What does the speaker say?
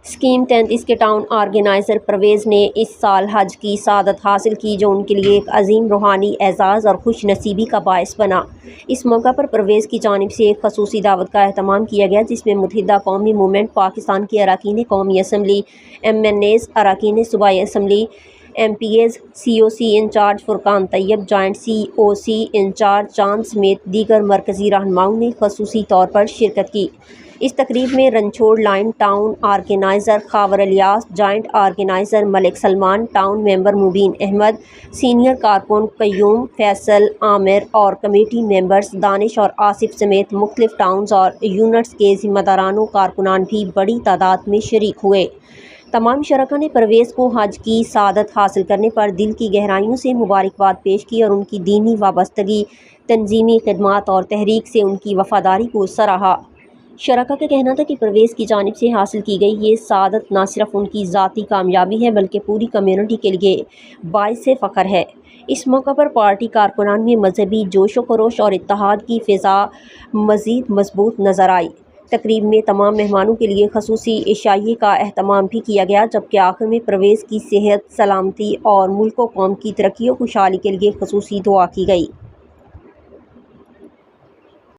Scheme 33 کے town organiser Pervez نے اس سال حج کی سعادت حاصل کی، جو ان کے لیے ایک عظیم روحانی اعزاز اور خوش نصیبی کا باعث بنا۔ اس موقع پر پرویز کی جانب سے ایک خصوصی دعوت کا اہتمام کیا گیا، جس میں متحدہ قومی موومنٹ پاکستان کے اراکین قومی اسمبلی، MNAs، اراکین صوبائی اسمبلی، MPs، COC انچارج فرقان طیب، جوائنٹ COC انچارج چاند سمیت دیگر مرکزی رہنماؤں نے خصوصی طور پر شرکت کی۔ اس تقریب میں Ranchore Line town organiser Khawar Ilyas, joint organiser Malik Salman, town member Mubeen Ahmed, senior کارکن قیوم، فیصل، عامر اور کمیٹی ممبرز دانش اور آصف سمیت مختلف ٹاؤنز اور یونٹس کے ذمہ داران و کارکنان بھی بڑی تعداد میں شریک ہوئے۔ تمام شرکاء نے پرویز کو حج کی سعادت حاصل کرنے پر دل کی گہرائیوں سے مبارکباد پیش کی اور ان کی دینی وابستگی، تنظیمی خدمات اور تحریک سے ان کی وفاداری کو سراہا۔ شرکاء کا کہنا تھا کہ پرویز کی جانب سے حاصل کی گئی یہ سعادت نہ صرف ان کی ذاتی کامیابی ہے بلکہ پوری کمیونٹی کے لیے باعث فخر ہے۔ اس موقع پر پارٹی کارکنان میں مذہبی جوش و خروش اور اتحاد کی فضا مزید مضبوط نظر آئی۔ تقریب میں تمام مہمانوں کے لیے خصوصی عشائیے کا اہتمام بھی کیا گیا، جبکہ آخر میں پرویز کی صحت، سلامتی اور ملک و قوم کی ترقی و خوشحالی کے لیے خصوصی دعا کی گئی۔